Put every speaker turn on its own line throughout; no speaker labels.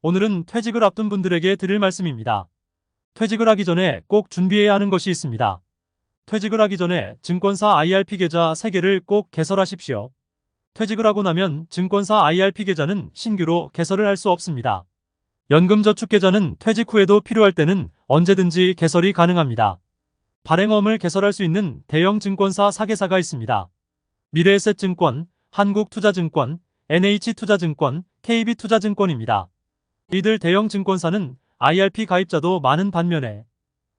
오늘은 퇴직을 앞둔 분들에게 드릴 말씀입니다. 퇴직을 하기 전에 꼭 준비해야 하는 것이 있습니다. 퇴직을 하기 전에 증권사 IRP 계좌 3개를 꼭 개설하십시오. 퇴직을 하고 나면 증권사 IRP 계좌는 신규로 개설을 할 수 없습니다. 연금저축계좌는 퇴직 후에도 필요할 때는 언제든지 개설이 가능합니다. 발행어음을 개설할 수 있는 대형 증권사 4개사가 있습니다. 미래에셋증권, 한국투자증권, NH투자증권, KB투자증권입니다. 이들 대형 증권사는 IRP 가입자도 많은 반면에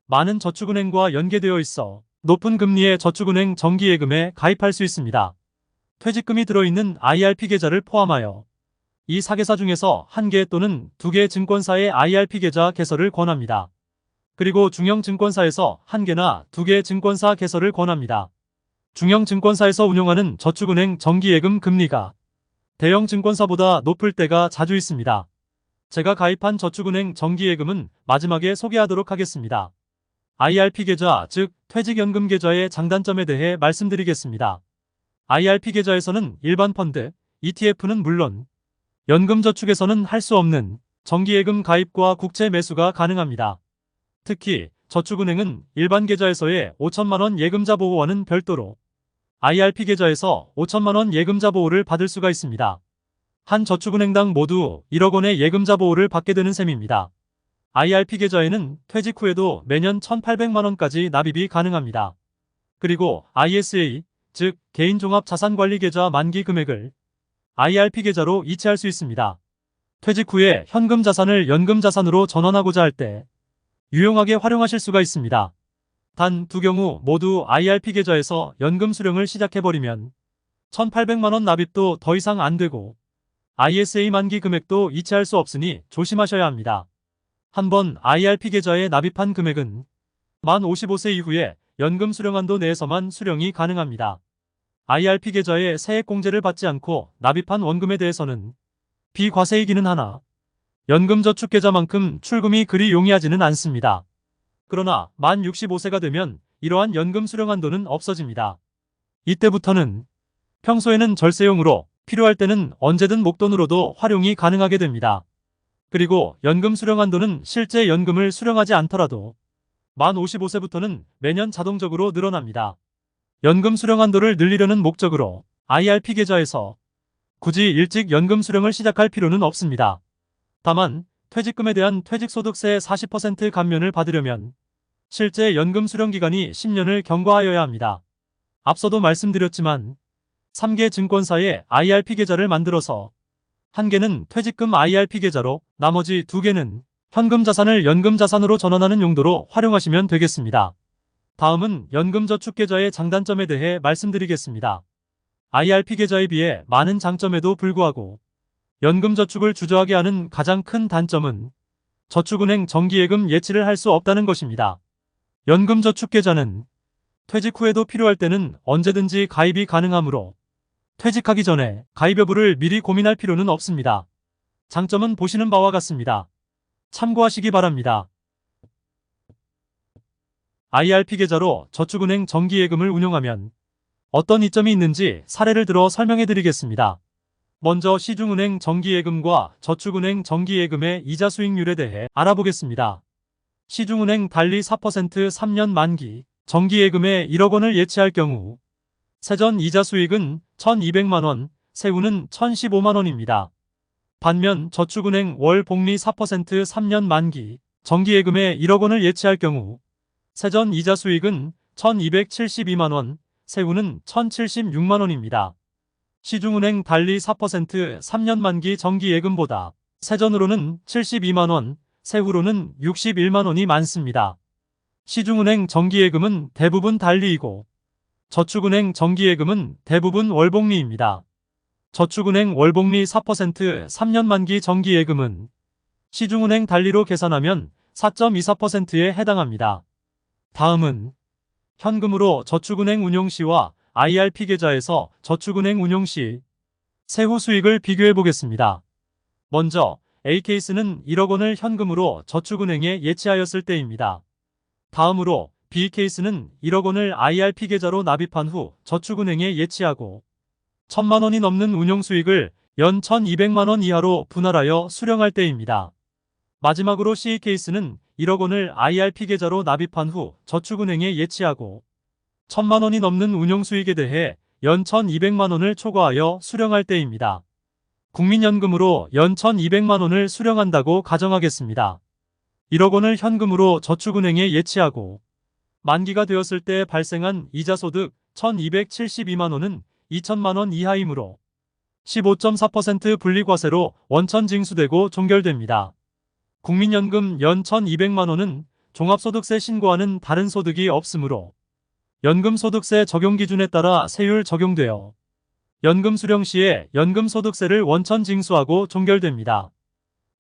많은 저축은행과 연계되어 있어 높은 금리의 저축은행 정기예금에 가입할 수 있습니다. 퇴직금이 들어있는 IRP 계좌를 포함하여 이 4개사 중에서 1개 또는 2개 증권사의 IRP 계좌 개설을 권합니다. 그리고 중형 증권사에서 1개나 2개 증권사 개설을 권합니다. 중형 증권사에서 운용하는 저축은행 정기예금 금리가 대형 증권사보다 높을 때가 자주 있습니다. 제가 가입한 저축은행 정기예금은 마지막에 소개하도록 하겠습니다. IRP 계좌, 즉 퇴직연금 계좌의 장단점에 대해 말씀드리겠습니다. IRP 계좌에서는 일반 펀드, ETF는 물론 연금저축에서는 할 수 없는 정기예금 가입과 국채 매수가 가능합니다. 특히 저축은행은 일반 계좌에서의 5천만원 예금자 보호와는 별도로 IRP 계좌에서 5천만원 예금자 보호를 받을 수가 있습니다. 한 저축은행당 모두 1억 원의 예금자 보호를 받게 되는 셈입니다. IRP 계좌에는 퇴직 후에도 매년 1,800만 원까지 납입이 가능합니다. 그리고 ISA, 즉 개인종합자산관리계좌 만기 금액을 IRP 계좌로 이체할 수 있습니다. 퇴직 후에 현금 자산을 연금 자산으로 전환하고자 할 때 유용하게 활용하실 수가 있습니다. 단 두 경우 모두 IRP 계좌에서 연금 수령을 시작해버리면 1,800만 원 납입도 더 이상 안 되고 ISA 만기 금액도 이체할 수 없으니 조심하셔야 합니다. 한번 IRP 계좌에 납입한 금액은 만 55세 이후에 연금 수령한도 내에서만 수령이 가능합니다. IRP 계좌에 세액공제를 받지 않고 납입한 원금에 대해서는 비과세이기는 하나 연금저축계좌만큼 출금이 그리 용이하지는 않습니다. 그러나 만 65세가 되면 이러한 연금 수령한도는 없어집니다. 이때부터는 평소에는 절세용으로 필요할 때는 언제든 목돈으로도 활용이 가능하게 됩니다. 그리고 연금 수령한도는 실제 연금을 수령하지 않더라도 만 55세부터는 매년 자동적으로 늘어납니다. 연금 수령한도를 늘리려는 목적으로 IRP 계좌에서 굳이 일찍 연금 수령을 시작할 필요는 없습니다. 다만 퇴직금에 대한 퇴직소득세 40% 감면을 받으려면 실제 연금 수령 기간이 10년을 경과하여야 합니다. 앞서도 말씀드렸지만 3개 증권사의 IRP 계좌를 만들어서 1개는 퇴직금 IRP 계좌로 나머지 2개는 현금 자산을 연금 자산으로 전환하는 용도로 활용하시면 되겠습니다. 다음은 연금저축계좌의 장단점에 대해 말씀드리겠습니다. IRP 계좌에 비해 많은 장점에도 불구하고 연금저축을 주저하게 하는 가장 큰 단점은 저축은행 정기예금 예치를 할 수 없다는 것입니다. 연금저축계좌는 퇴직 후에도 필요할 때는 언제든지 가입이 가능하므로 퇴직하기 전에 가입 여부를 미리 고민할 필요는 없습니다. 장점은 보시는 바와 같습니다. 참고하시기 바랍니다. IRP 계좌로 저축은행 정기예금을 운용하면 어떤 이점이 있는지 사례를 들어 설명해 드리겠습니다. 먼저 시중은행 정기예금과 저축은행 정기예금의 이자 수익률에 대해 알아보겠습니다. 시중은행 달리 4% 3년 만기 정기예금에 1억 원을 예치할 경우 세전 이자 수익은 1,200만 원, 세후는 1,015만 원입니다. 반면 저축은행 월 복리 4% 3년 만기 정기예금에 1억 원을 예치할 경우 세전 이자 수익은 1,272만 원, 세후는 1,076만 원입니다. 시중은행 달리 4% 3년 만기 정기예금보다 세전으로는 72만 원, 세후로는 61만 원이 많습니다. 시중은행 정기예금은 대부분 달리이고 저축은행 정기예금은 대부분 월복리입니다. 저축은행 월복리 4% 3년 만기 정기예금은 시중은행 달리로 계산하면 4.24%에 해당합니다. 다음은 현금으로 저축은행 운용시와 IRP 계좌에서 저축은행 운용시 세후 수익을 비교해 보겠습니다. 먼저 A케이스는 1억 원을 현금으로 저축은행에 예치하였을 때입니다. 다음으로 B케이스는 1억 원을 IRP 계좌로 납입한 후 저축은행에 예치하고 1,000만 원이 넘는 운용수익을 연 1,200만원 이하로 분할하여 수령할 때입니다. 마지막으로 C 케이스는 1억 원을 IRP 계좌로 납입한 후 저축은행에 예치하고 1,000만 원이 넘는 운용수익에 대해 연 1,200만 원을 초과하여 수령할 때입니다. 국민연금으로 연 1,200만 원을 수령한다고 가정하겠습니다. 1억 원을 현금으로 저축은행에 예치하고 만기가 되었을 때 발생한 이자소득 1,272만 원은 2,000만 원 이하이므로 15.4% 분리과세로 원천 징수되고 종결됩니다. 국민연금 연 1,200만 원은 종합소득세 신고하는 다른 소득이 없으므로 연금소득세 적용 기준에 따라 세율 적용되어 연금 수령 시에 연금소득세를 원천 징수하고 종결됩니다.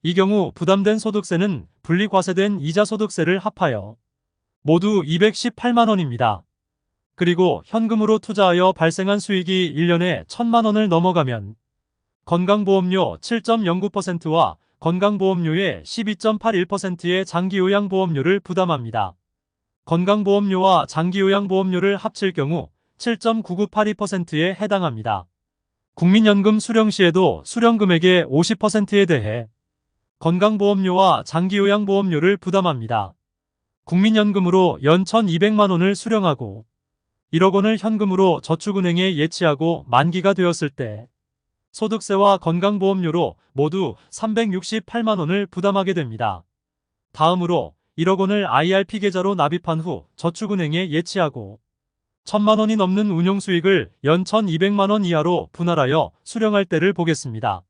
이 경우 부담된 소득세는 분리과세된 이자소득세를 합하여 모두 218만 원입니다. 그리고 현금으로 투자하여 발생한 수익이 1년에 1,000만 원을 넘어가면 건강보험료 7.09%와 건강보험료의 12.81%의 장기요양보험료를 부담합니다. 건강보험료와 장기요양보험료를 합칠 경우 7.9982%에 해당합니다. 국민연금 수령 시에도 수령금액의 50%에 대해 건강보험료와 장기요양보험료를 부담합니다. 국민연금으로 연 1,200만 원을 수령하고 1억 원을 현금으로 저축은행에 예치하고 만기가 되었을 때 소득세와 건강보험료로 모두 368만 원을 부담하게 됩니다. 다음으로 1억 원을 IRP 계좌로 납입한 후 저축은행에 예치하고 1,000만 원이 넘는 운용수익을 연 1,200만 원 이하로 분할하여 수령할 때를 보겠습니다.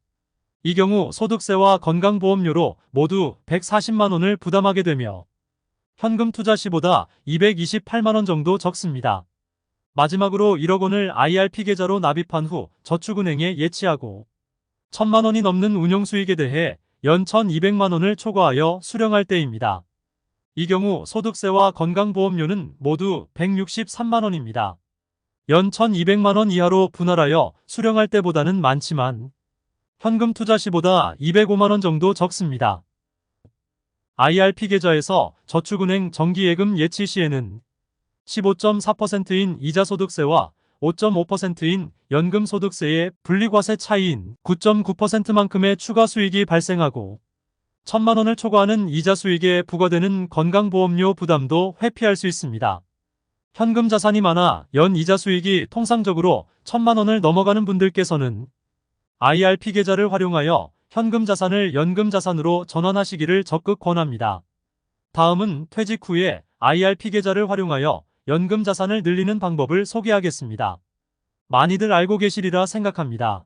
이 경우 소득세와 건강보험료로 모두 140만 원을 부담하게 되며 현금 투자 시보다 228만 원 정도 적습니다. 마지막으로 1억 원을 IRP 계좌로 납입한 후 저축은행에 예치하고 1,000만 원이 넘는 운용수익에 대해 연 1,200만 원을 초과하여 수령할 때입니다. 이 경우 소득세와 건강보험료는 모두 163만 원입니다. 연 1,200만 원 이하로 분할하여 수령할 때보다는 많지만 현금 투자 시보다 205만 원 정도 적습니다. IRP 계좌에서 저축은행 정기예금 예치 시에는 15.4%인 이자소득세와 5.5%인 연금소득세의 분리과세 차이인 9.9%만큼의 추가 수익이 발생하고 1,000만 원을 초과하는 이자 수익에 부과되는 건강보험료 부담도 회피할 수 있습니다. 현금 자산이 많아 연 이자 수익이 통상적으로 1,000만 원을 넘어가는 분들께서는 IRP 계좌를 활용하여 현금 자산을 연금 자산으로 전환하시기를 적극 권합니다. 다음은 퇴직 후에 IRP 계좌를 활용하여 연금 자산을 늘리는 방법을 소개하겠습니다. 많이들 알고 계시리라 생각합니다.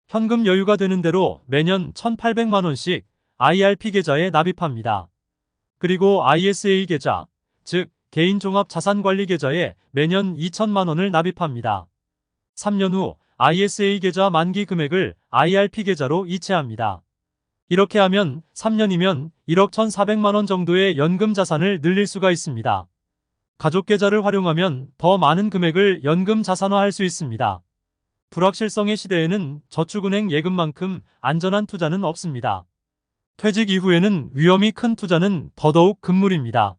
현금 여유가 되는 대로 매년 1,800만 원씩 IRP 계좌에 납입합니다. 그리고 ISA 계좌, 즉 개인종합자산관리 계좌에 매년 2,000만 원을 납입합니다. 3년 후 ISA 계좌 만기 금액을 IRP 계좌로 이체합니다. 이렇게 하면 3년이면 1억 1,400만 원 정도의 연금 자산을 늘릴 수가 있습니다. 가족 계좌를 활용하면 더 많은 금액을 연금 자산화할 수 있습니다. 불확실성의 시대에는 저축은행 예금만큼 안전한 투자는 없습니다. 퇴직 이후에는 위험이 큰 투자는 더더욱 금물입니다.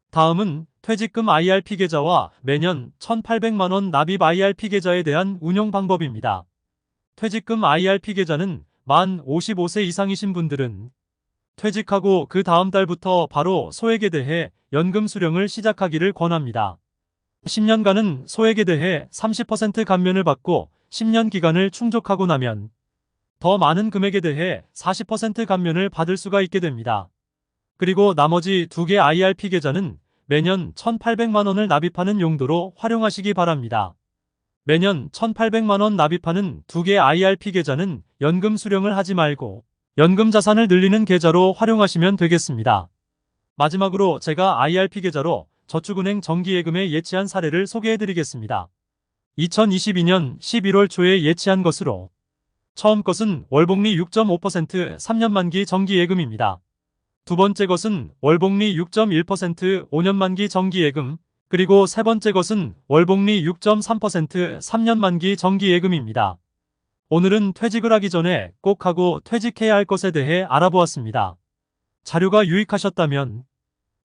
다음은 퇴직금 IRP 계좌와 매년 1,800만 원 납입 IRP 계좌에 대한 운용 방법입니다. 퇴직금 IRP 계좌는 만 55세 이상이신 분들은 퇴직하고 그 다음 달부터 바로 소액에 대해 연금 수령을 시작하기를 권합니다. 10년간은 소액에 대해 30% 감면을 받고 10년 기간을 충족하고 나면 더 많은 금액에 대해 40% 감면을 받을 수가 있게 됩니다. 그리고 나머지 2개 IRP 계좌는 매년 1,800만 원을 납입하는 용도로 활용하시기 바랍니다. 매년 1,800만 원 납입하는 2개 IRP 계좌는 연금 수령을 하지 말고 연금 자산을 늘리는 계좌로 활용하시면 되겠습니다. 마지막으로 제가 IRP 계좌로 저축은행 정기예금에 예치한 사례를 소개해드리겠습니다. 2022년 11월 초에 예치한 것으로 처음 것은 월복리 6.5% 3년 만기 정기예금입니다. 두 번째 것은 월복리 6.1% 5년 만기 정기예금, 그리고 세 번째 것은 월복리 6.3% 3년 만기 정기예금입니다. 오늘은 퇴직을 하기 전에 꼭 하고 퇴직해야 할 것에 대해 알아보았습니다. 자료가 유익하셨다면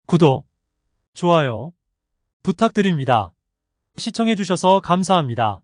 구독, 좋아요 부탁드립니다. 시청해주셔서 감사합니다.